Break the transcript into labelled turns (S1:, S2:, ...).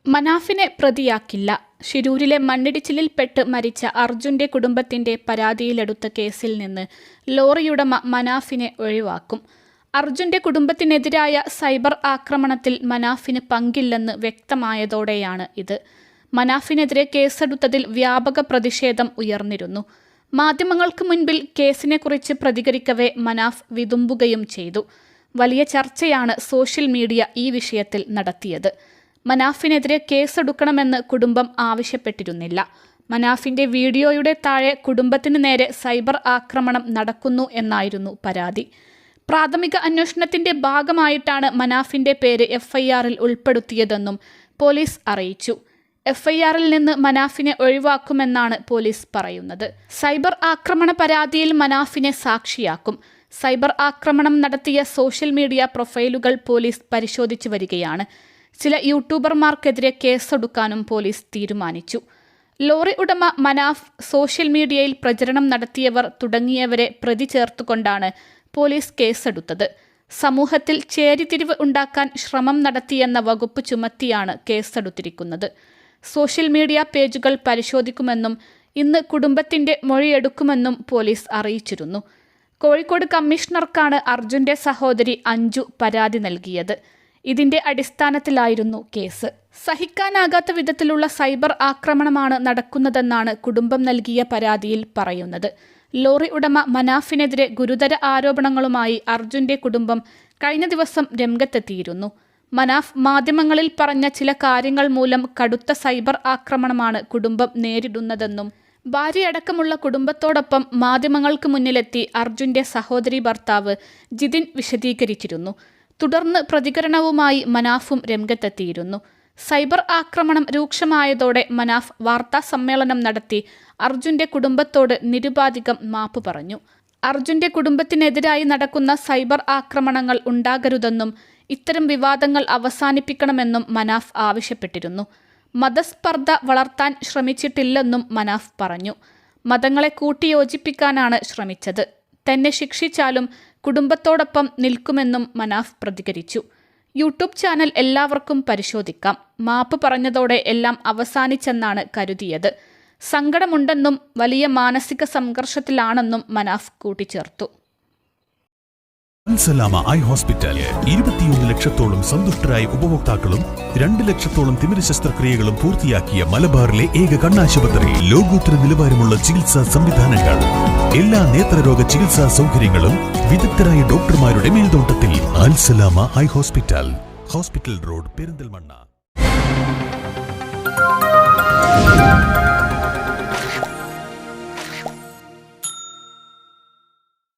S1: മനാഫിനെ പ്രതിയാക്കില്ല. ഷിരൂരിലെ മണ്ണിടിച്ചിലിൽപ്പെട്ട് മരിച്ച അർജുന്റെ കുടുംബത്തിന്റെ പരാതിയിലെടുത്ത കേസിൽ നിന്ന് ലോറിയുടമ മനാഫിനെ ഒഴിവാക്കും. അർജുന്റെ കുടുംബത്തിനെതിരായ സൈബർ ആക്രമണത്തിൽ മനാഫിന് പങ്കില്ലെന്ന് വ്യക്തമായതോടെയാണ് ഇത്. മനാഫിനെതിരെ കേസെടുത്തതിൽ വ്യാപക പ്രതിഷേധം ഉയർന്നിരുന്നു. മാധ്യമങ്ങൾക്ക് മുൻപിൽ കേസിനെക്കുറിച്ച് പ്രതികരിക്കവേ മനാഫ് വിതുമ്പുകയും ചെയ്തു. വലിയ ചർച്ചയാണ് സോഷ്യൽ മീഡിയ ഈ വിഷയത്തിൽ നടത്തിയത്. മനാഫിനെതിരെ കേസെടുക്കണമെന്ന് കുടുംബം ആവശ്യപ്പെട്ടിരുന്നില്ല. മനാഫിന്റെ വീഡിയോയുടെ താഴെ കുടുംബത്തിന് നേരെ സൈബർ ആക്രമണം നടക്കുന്നു എന്നായിരുന്നു പരാതി. പ്രാഥമിക അന്വേഷണത്തിന്റെ ഭാഗമായിട്ടാണ് മനാഫിന്റെ പേര് എഫ്ഐആറിൽ ഉൾപ്പെടുത്തിയതെന്നും പോലീസ് അറിയിച്ചു. എഫ്ഐആറിൽ നിന്ന് മനാഫിനെ ഒഴിവാക്കുമെന്നാണ് പോലീസ് പറയുന്നത്. സൈബർ ആക്രമണ പരാതിയിൽ മനാഫിനെ സാക്ഷിയാക്കും. സൈബർ ആക്രമണം നടത്തിയ സോഷ്യൽ മീഡിയ പ്രൊഫൈലുകൾ പോലീസ് പരിശോധിച്ചു വരികയാണ്. ചില യൂട്യൂബർമാർക്കെതിരെ കേസെടുക്കാനും പോലീസ് തീരുമാനിച്ചു. ലോറി ഉടമ മനാഫ്, സോഷ്യൽ മീഡിയയിൽ പ്രചരണം നടത്തിയവർ തുടങ്ങിയവരെ പ്രതി ചേർത്തുകൊണ്ടാണ് പോലീസ് കേസെടുത്തത്. സമൂഹത്തിൽ ചേരിതിരിവ് ഉണ്ടാക്കാൻ ശ്രമം നടത്തിയെന്ന വകുപ്പ് ചുമത്തിയാണ് കേസെടുത്തിരിക്കുന്നത്. സോഷ്യൽ മീഡിയ പേജുകൾ പരിശോധിക്കുമെന്നും ഇന്ന് കുടുംബത്തിന്റെ മൊഴിയെടുക്കുമെന്നും പോലീസ് അറിയിച്ചിരുന്നു. കോഴിക്കോട് കമ്മീഷണർക്കാണ് അർജുന്റെ സഹോദരി അഞ്ജു പരാതി നൽകിയത്. ഇതിന്റെ അടിസ്ഥാനത്തിലായിരുന്നു കേസ്. സഹിക്കാനാകാത്ത വിധത്തിലുള്ള സൈബർ ആക്രമണമാണ് നടക്കുന്നതെന്നാണ് കുടുംബം നൽകിയ പരാതിയിൽ പറയുന്നത്. ലോറി ഉടമ മനാഫിനെതിരെ ഗുരുതര ആരോപണങ്ങളുമായി അർജുന്റെ കുടുംബം കഴിഞ്ഞ ദിവസം രംഗത്തെത്തിയിരുന്നു. മനാഫ് മാധ്യമങ്ങളിൽ പറഞ്ഞ ചില കാര്യങ്ങൾ മൂലം കടുത്ത സൈബർ ആക്രമണമാണ് കുടുംബം നേരിടുന്നതെന്നും ഭാര്യയടക്കമുള്ള കുടുംബത്തോടൊപ്പം മാധ്യമങ്ങൾക്ക് മുന്നിലെത്തി അർജുന്റെ സഹോദരി ഭർത്താവ് ജിതിൻ വിശദീകരിച്ചിരുന്നു. തുടർന്ന് പ്രതികരണവുമായി മനാഫും രംഗത്തെത്തിയിരുന്നു. സൈബർ ആക്രമണം രൂക്ഷമായതോടെ മനാഫ് വാർത്താ സമ്മേളനം നടത്തി അർജുന്റെ കുടുംബത്തോട് നിരുപാധികം മാപ്പ് പറഞ്ഞു. അർജുന്റെ കുടുംബത്തിനെതിരായി നടക്കുന്ന സൈബർ ആക്രമണങ്ങൾ ഉണ്ടാകരുതെന്നും ഇത്തരം വിവാദങ്ങൾ അവസാനിപ്പിക്കണമെന്നും മനാഫ് ആവശ്യപ്പെട്ടിരുന്നു. മതസ്പർദ്ധ വളർത്താൻ ശ്രമിച്ചിട്ടില്ലെന്നും മനാഫ് പറഞ്ഞു. മതങ്ങളെ കൂട്ടിയോജിപ്പിക്കാനാണ് ശ്രമിച്ചത്. തന്നെ ശിക്ഷിച്ചാലും കുടുംബത്തോടൊപ്പം നിൽക്കുമെന്നും മനാഫ് പ്രതികരിച്ചു. യൂട്യൂബ് ചാനൽ എല്ലാവർക്കും പരിശോധിക്കാം. മാപ്പ് പറഞ്ഞതോടെ എല്ലാം അവസാനിച്ചെന്നാണ് കരുതിയത്. സങ്കടമുണ്ടെന്നും വലിയ മാനസിക സംഘർഷത്തിലാണെന്നും മനാഫ് കൂട്ടിച്ചേർത്തു.
S2: അൽസലാമ ഐ ഹോസ്പിറ്റൽ 21 ലക്ഷത്തോളം സന്തുഷ്ടരായ ഉപഭോക്താക്കളും 2 ലക്ഷത്തോളം തിമിര ശസ്ത്രക്രിയകളും പൂർത്തിയാക്കിയ മലബാറിലെ ഏക കണ്ണാശുപത്രി. ലോകോത്തര നിലവാരമുള്ള ചികിത്സാ സംവിധാനങ്ങൾ, എല്ലാ നേത്രരോഗ ചികിത്സാ സൗകര്യങ്ങളും വിദഗ്ധരായ ഡോക്ടർമാരുടെ മേൽനോട്ടത്തിൽ. Al Salama eye hospital, hospital road, Perinthalmanna.